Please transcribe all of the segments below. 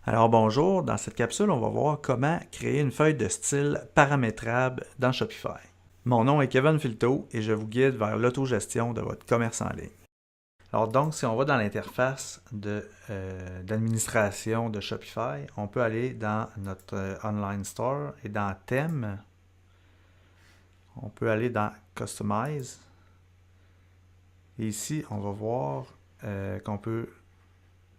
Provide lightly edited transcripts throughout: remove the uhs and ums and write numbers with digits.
Alors bonjour, dans cette capsule, on va voir comment créer une feuille de style paramétrable dans Shopify. Mon nom est Kevin Filto et je vous guide vers l'autogestion de votre commerce en ligne. Alors donc, si on va dans l'interface d'administration de Shopify, on peut aller dans notre online store et dans Thème, on peut aller dans Customize. Et ici, on va voir qu'on peut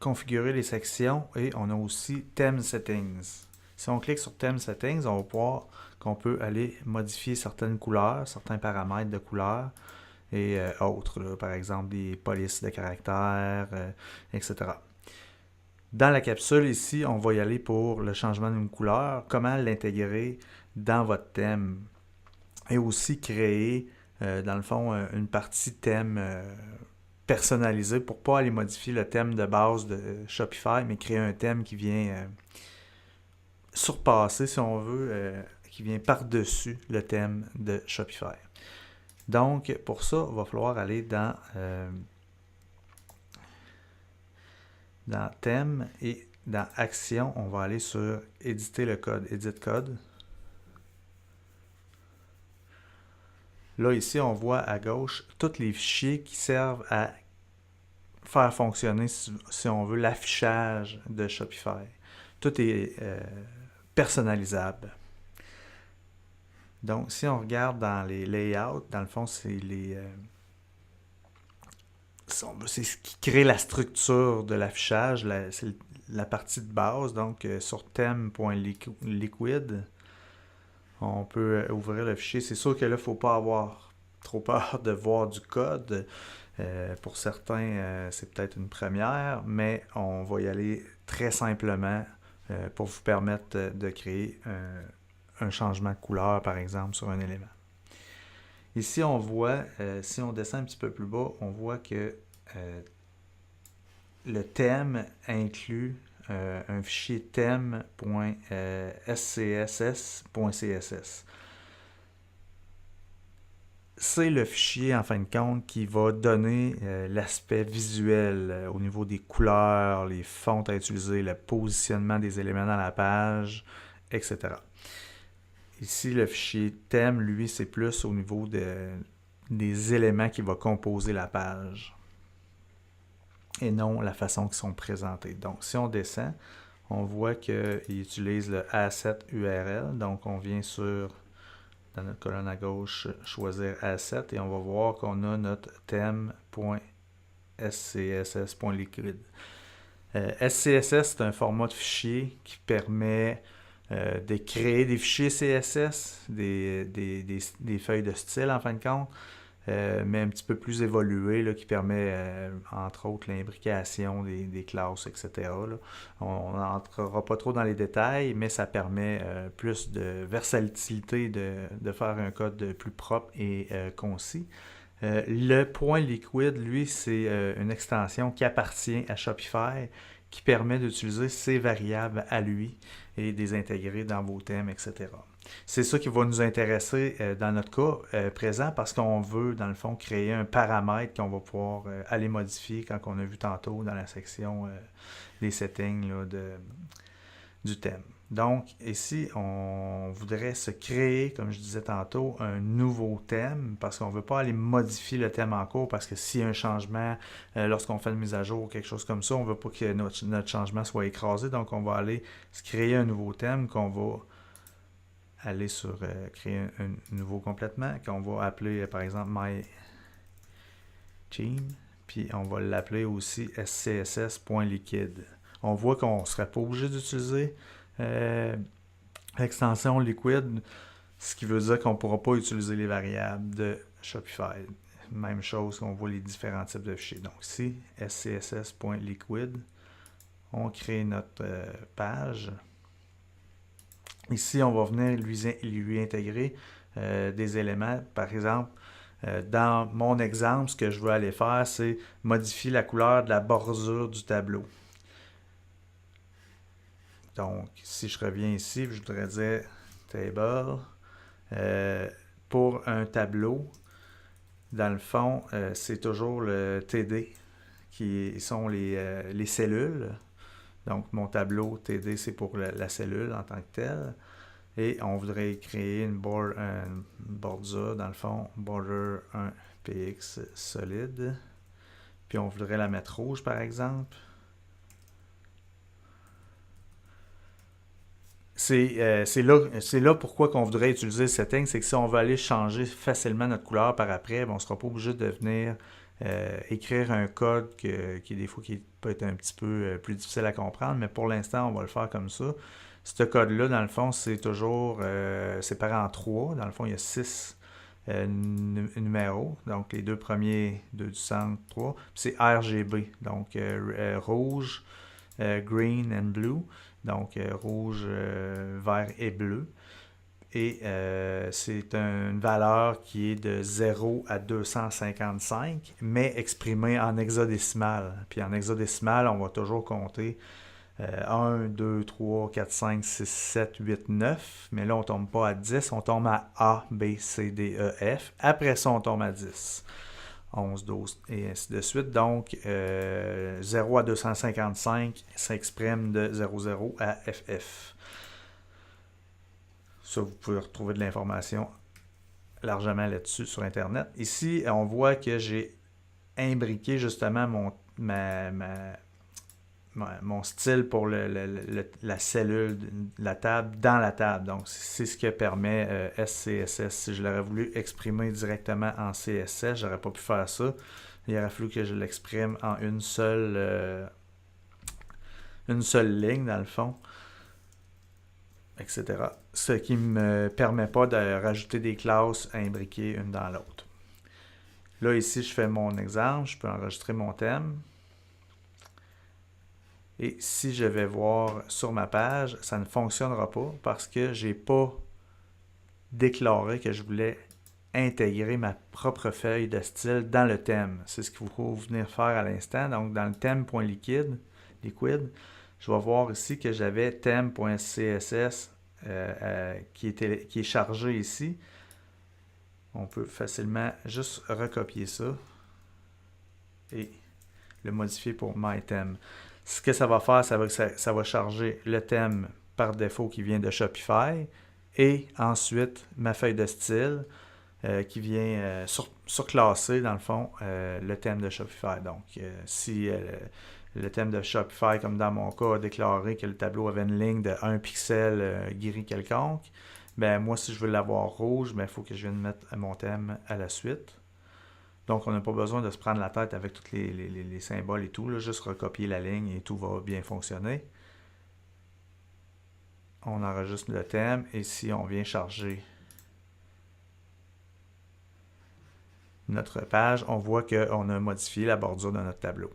configurer les sections et on a aussi Theme Settings. Si on clique sur Theme Settings, on va voir qu'on peut aller modifier certaines couleurs, certains paramètres de couleurs et autres, là, par exemple des polices de caractères, etc. Dans la capsule ici, on va y aller pour le changement d'une couleur, comment l'intégrer dans votre thème et aussi créer, dans le fond, une partie thème personnalisé pour ne pas aller modifier le thème de base de Shopify, mais créer un thème qui vient surpasser, si on veut, qui vient par-dessus le thème de Shopify. Donc, pour ça, il va falloir aller dans thème et dans action, on va aller sur éditer le code, edit code. Là, ici, on voit à gauche tous les fichiers qui servent à faire fonctionner, si on veut, l'affichage de Shopify. Tout est personnalisable. Donc, si on regarde dans les layouts, dans le fond, c'est c'est ce qui crée la structure de l'affichage, c'est la partie de base. Donc, sur theme.liquid, on peut ouvrir le fichier. C'est sûr que là, il ne faut pas avoir trop peur de voir du code. Pour certains, c'est peut-être une première, mais on va y aller très simplement pour vous permettre de créer un changement de couleur, par exemple, sur un élément. Ici, on voit, si on descend un petit peu plus bas, on voit que le thème inclut un fichier thème.scss.css. C'est le fichier, en fin de compte, qui va donner l'aspect visuel au niveau des couleurs, les fontes à utiliser, le positionnement des éléments dans la page, etc. Ici, le fichier thème, lui, c'est plus au niveau des éléments qui vont composer la page et non la façon qu'ils sont présentés. Donc, si on descend, on voit qu'il utilise le asset URL. Donc, on vient dans notre colonne à gauche, choisir asset et on va voir qu'on a notre thème.scss.liquid. SCSS, c'est un format de fichier qui permet de créer des fichiers CSS, des feuilles de style en fin de compte, mais un petit peu plus évolué, là, qui permet, entre autres, l'imbrication des classes, etc. Là. On n'entrera pas trop dans les détails, mais ça permet plus de versatilité de faire un code plus propre et concis. Le point liquide, lui, c'est une extension qui appartient à Shopify qui permet d'utiliser ces variables à lui et de les intégrer dans vos thèmes, etc. C'est ça qui va nous intéresser dans notre cas présent parce qu'on veut, dans le fond, créer un paramètre qu'on va pouvoir aller modifier quand on a vu tantôt dans la section des settings là, du thème. Donc, ici, on voudrait se créer, comme je disais tantôt, un nouveau thème parce qu'on ne veut pas aller modifier le thème en cours parce que s'il y a un changement, lorsqu'on fait une mise à jour ou quelque chose comme ça, on ne veut pas que notre changement soit écrasé. Donc, on va aller se créer un nouveau thème qu'on va aller sur créer un nouveau complètement, qu'on va appeler, par exemple, My Theme. Puis, on va l'appeler aussi scss.liquid. On voit qu'on ne serait pas obligé d'utiliser l'extension liquide, ce qui veut dire qu'on ne pourra pas utiliser les variables de Shopify. Même chose qu'on voit les différents types de fichiers. Donc ici, scss.liquid, on crée notre page. Ici, on va venir lui intégrer des éléments. Par exemple, dans mon exemple, ce que je veux aller faire, c'est modifier la couleur de la bordure du tableau. Donc, si je reviens ici, je voudrais dire table. Pour un tableau, dans le fond, c'est toujours le TD qui sont les cellules. Donc, mon tableau TD, c'est pour la cellule en tant que telle. Et on voudrait créer une bordure, dans le fond, border 1 px solide. Puis on voudrait la mettre rouge, par exemple. C'est là pourquoi qu'on voudrait utiliser le setting, c'est que si on veut aller changer facilement notre couleur par après, on ne sera pas obligé de venir écrire un code qui des fois qui peut être un petit peu plus difficile à comprendre, mais pour l'instant, on va le faire comme ça. Ce code-là, dans le fond, c'est toujours séparé en trois. Dans le fond, il y a 6 numéros. Donc, les deux premiers, deux du centre, 3. C'est RGB, donc rouge, green and blue. Donc, rouge, vert et bleu. Et c'est une valeur qui est de 0 à 255, mais exprimée en hexadécimal. Puis en hexadécimal, on va toujours compter 1, 2, 3, 4, 5, 6, 7, 8, 9. Mais là, on ne tombe pas à 10, on tombe à A, B, C, D, E, F. Après ça, on tombe à 10. 11, 12 et ainsi de suite. Donc, 0 à 255 s'exprime de 00 à FF. Ça, vous pouvez retrouver de l'information largement là-dessus sur Internet. Ici, on voit que j'ai imbriqué justement mon style pour la cellule, la table, dans la table. Donc, c'est ce que permet SCSS. Si je l'aurais voulu exprimer directement en CSS, j'aurais pas pu faire ça. Il aurait fallu que je l'exprime en une seule ligne, dans le fond, etc. Ce qui ne me permet pas de rajouter des classes à imbriquer une dans l'autre. Là, ici, je fais mon exemple. Je peux enregistrer mon thème. Et si je vais voir sur ma page, ça ne fonctionnera pas parce que je n'ai pas déclaré que je voulais intégrer ma propre feuille de style dans le thème. C'est ce qu'il faut venir faire à l'instant. Donc, dans le thème.liquid, je vais voir ici que j'avais thème.css qui est chargé ici. On peut facilement juste recopier ça et le modifier pour mytheme. Ce que ça va faire, ça va charger le thème par défaut qui vient de Shopify et ensuite ma feuille de style qui vient surclasser dans le fond le thème de Shopify. Donc si le thème de Shopify, comme dans mon cas, a déclaré que le tableau avait une ligne de 1 pixel gris quelconque, ben moi si je veux l'avoir rouge, il faut que je vienne mettre mon thème à la suite. Donc, on n'a pas besoin de se prendre la tête avec tous les symboles et tout. Là, juste recopier la ligne et tout va bien fonctionner. On enregistre le thème et si on vient charger notre page, on voit qu'on a modifié la bordure de notre tableau.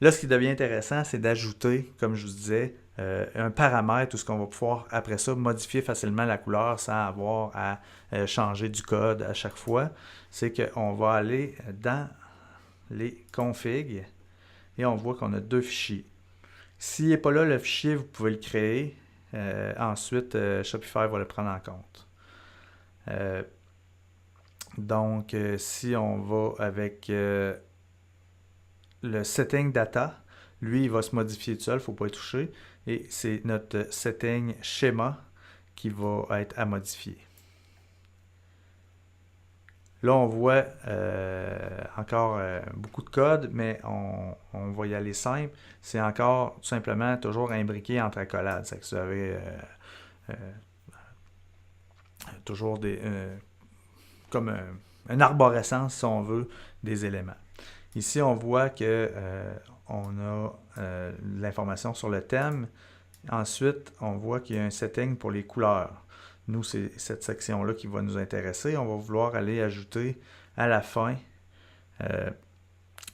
Là, ce qui devient intéressant, c'est d'ajouter, comme je vous disais, un paramètre où ce qu'on va pouvoir, après ça, modifier facilement la couleur sans avoir à changer du code à chaque fois. C'est qu'on va aller dans les configs et on voit qu'on a deux fichiers. S'il n'est pas là, le fichier, vous pouvez le créer. Ensuite, Shopify va le prendre en compte. Donc, si on va avec le setting data, lui, il va se modifier tout seul, il ne faut pas y toucher. Et c'est notre setting schéma qui va être à modifier. Là, on voit encore beaucoup de code, mais on va y aller simple. C'est encore tout simplement toujours imbriqué entre accolades. C'est que vous avez toujours comme une arborescence, si on veut, des éléments. Ici, on voit que on a l'information sur le thème. Ensuite, on voit qu'il y a un setting pour les couleurs. Nous, c'est cette section-là qui va nous intéresser. On va vouloir aller ajouter à la fin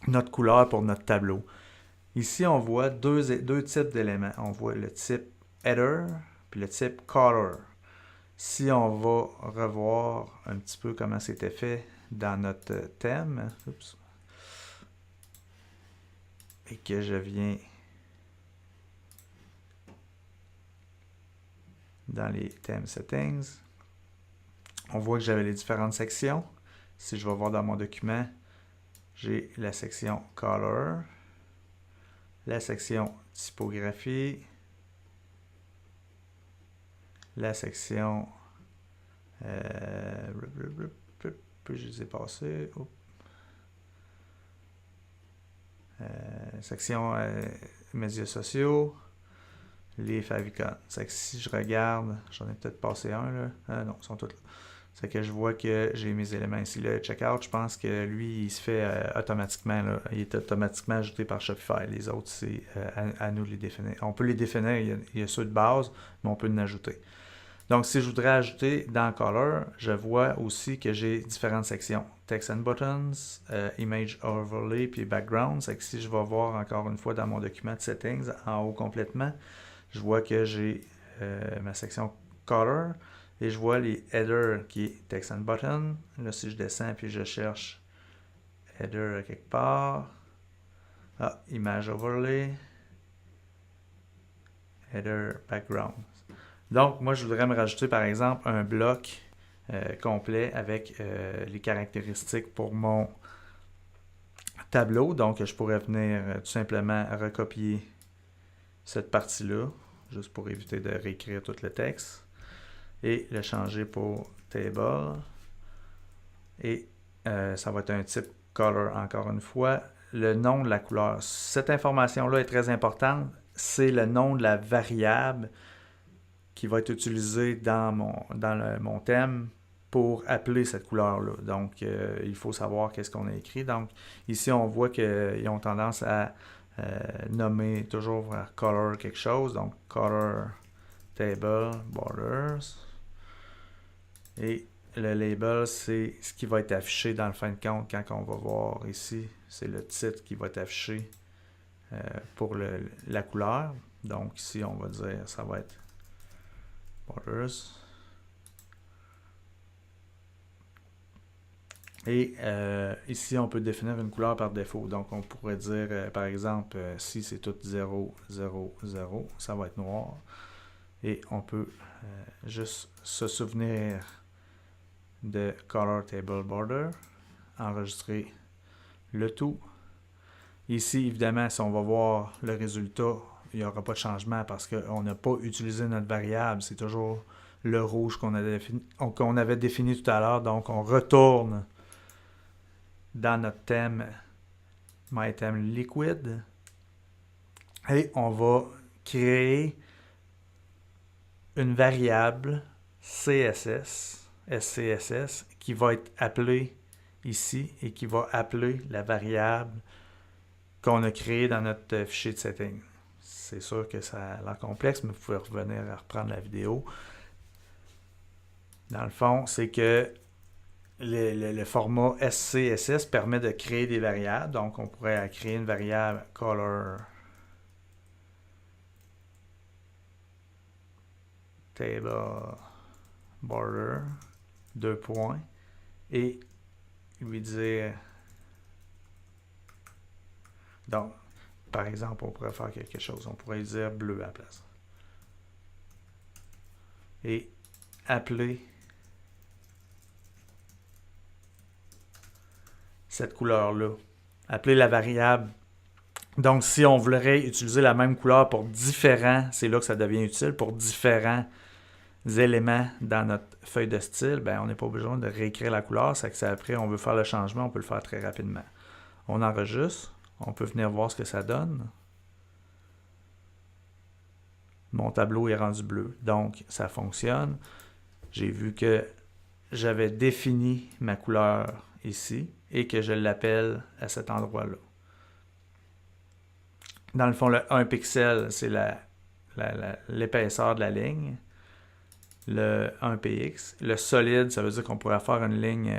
notre couleur pour notre tableau. Ici, on voit deux types d'éléments. On voit le type header puis le type color. Si on va revoir un petit peu comment c'était fait dans notre thème, et que je viens dans les thème settings, on voit que j'avais les différentes sections. Si je vais voir dans mon document, j'ai la section color, la section typographie, la section je les ai passés. Section médias sociaux, les favicons. C'est que si je regarde, j'en ai peut-être passé un là. Non, ils sont tous là. C'est que je vois que j'ai mes éléments ici. Le checkout, je pense que lui, il se fait automatiquement. Là. Il est automatiquement ajouté par Shopify. Les autres, c'est à nous de les définir. On peut les définir, il y a ceux de base, mais on peut en ajouter. Donc, si je voudrais ajouter dans Color, je vois aussi que j'ai différentes sections. Text and Buttons, Image Overlay, puis Background. C'est que si je vais voir encore une fois dans mon document de Settings, en haut complètement, je vois que j'ai ma section Color et je vois les headers qui est Text and Button. Là, si je descends puis je cherche header quelque part, Image Overlay, header Background. Donc, moi, je voudrais me rajouter, par exemple, un bloc complet avec les caractéristiques pour mon tableau. Donc, je pourrais venir tout simplement recopier cette partie-là, juste pour éviter de réécrire tout le texte, et le changer pour Table. Et ça va être un type Color, encore une fois. Le nom de la couleur. Cette information-là est très importante. C'est le nom de la variable qui va être utilisé dans mon thème pour appeler cette couleur-là. Donc, il faut savoir qu'est-ce qu'on a écrit. Donc, ici, on voit qu'ils ont tendance à nommer toujours color quelque chose. Donc, color table borders. Et le label, c'est ce qui va être affiché dans le fin de compte quand on va voir ici. C'est le titre qui va être affiché pour la couleur. Donc, ici, on va dire, ça va être borders. Et ici, on peut définir une couleur par défaut. Donc, on pourrait dire, par exemple, si c'est tout 0, 0, 0, ça va être noir. Et on peut juste se souvenir de Color Table Border, enregistrer le tout. Ici, évidemment, si on va voir le résultat, il n'y aura pas de changement parce qu'on n'a pas utilisé notre variable. C'est toujours le rouge qu'on avait défini tout à l'heure. Donc, on retourne dans notre thème MyTheme Liquid et on va créer une variable CSS, SCSS, qui va être appelée ici et qui va appeler la variable qu'on a créée dans notre fichier de setting. C'est sûr que ça a l'air complexe, mais vous pouvez revenir à reprendre la vidéo. Dans le fond, c'est que le format SCSS permet de créer des variables. Donc, on pourrait créer une variable color table border, 2 points, et lui dire, donc, par exemple, on pourrait faire quelque chose. On pourrait dire bleu à la place. Et appeler cette couleur-là. Appeler la variable. Donc, si on voudrait utiliser la même couleur pour différents, c'est là que ça devient utile, pour différents éléments dans notre feuille de style, ben, on n'est pas besoin de réécrire la couleur. C'est que après, on veut faire le changement, on peut le faire très rapidement. On enregistre. On peut venir voir ce que ça donne. Mon tableau est rendu bleu. Donc, ça fonctionne. J'ai vu que j'avais défini ma couleur ici et que je l'appelle à cet endroit-là. Dans le fond, le 1 pixel, c'est l'épaisseur de la ligne. Le 1px. Le solide, ça veut dire qu'on pourrait faire une ligne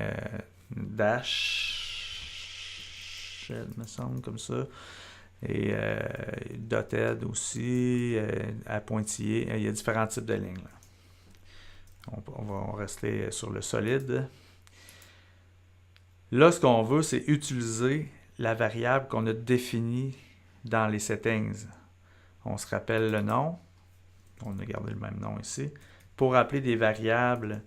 dash, il me semble, comme ça. Et dotted aussi, à pointillé. Il y a différents types de lignes. Là. On va rester sur le solide. Là, ce qu'on veut, c'est utiliser la variable qu'on a définie dans les settings. On se rappelle le nom. On a gardé le même nom ici. Pour appeler des variables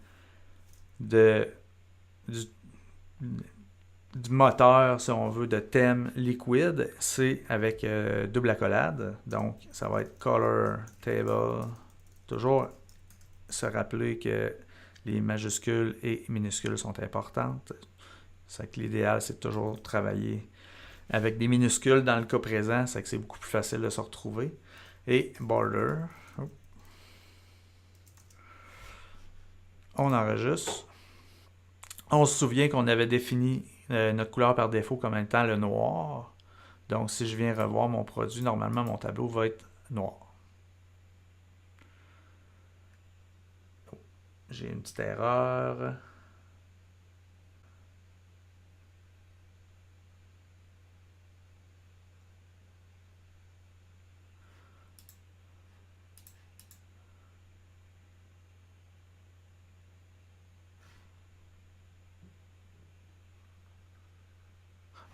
du moteur, si on veut, de thème liquide, c'est avec double accolade. Donc, ça va être color table. Toujours se rappeler que les majuscules et minuscules sont importantes. C'est que l'idéal, c'est de toujours travailler avec des minuscules dans le cas présent, c'est que c'est beaucoup plus facile de se retrouver. Et border. On enregistre. On se souvient qu'on avait défini notre couleur par défaut comme étant le noir. Donc, si je viens revoir mon produit, normalement, mon tableau va être noir. J'ai une petite erreur.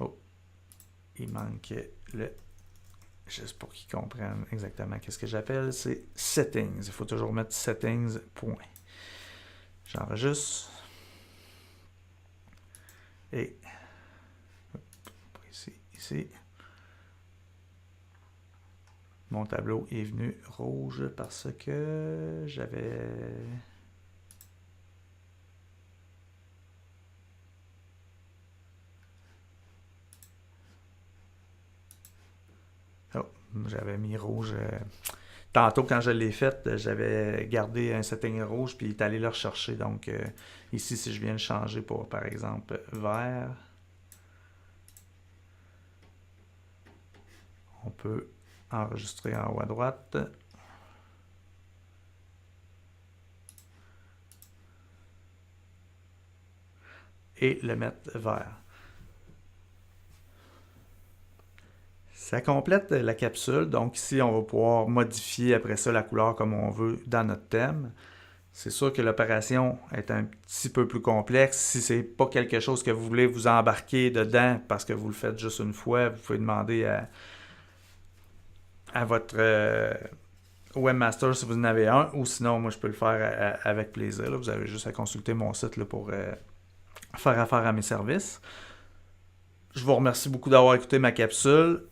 Oh, il manque le... Juste pour qu'ils comprennent exactement qu'est-ce que j'appelle, c'est settings. Il faut toujours mettre settings, point. J'enregistre. Et ici. Mon tableau est venu rouge parce que j'avais... Oh, j'avais mis rouge. Tantôt, quand je l'ai fait, j'avais gardé un setting rouge puis il est allé le rechercher. Donc, ici, si je viens le changer pour, par exemple, vert, on peut enregistrer en haut à droite. Et le mettre vert. Ça complète la capsule. Donc ici, on va pouvoir modifier après ça la couleur comme on veut dans notre thème. C'est sûr que l'opération est un petit peu plus complexe. Si c'est pas quelque chose que vous voulez vous embarquer dedans parce que vous le faites juste une fois, vous pouvez demander à votre webmaster si vous en avez un, ou sinon, moi, je peux le faire avec plaisir. Là. Vous avez juste à consulter mon site là, pour faire affaire à mes services. Je vous remercie beaucoup d'avoir écouté ma capsule.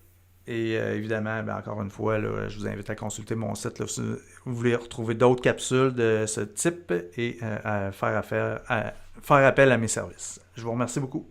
Et évidemment, encore une fois, là, je vous invite à consulter mon site là, si vous voulez retrouver d'autres capsules de ce type et à faire appel à mes services. Je vous remercie beaucoup.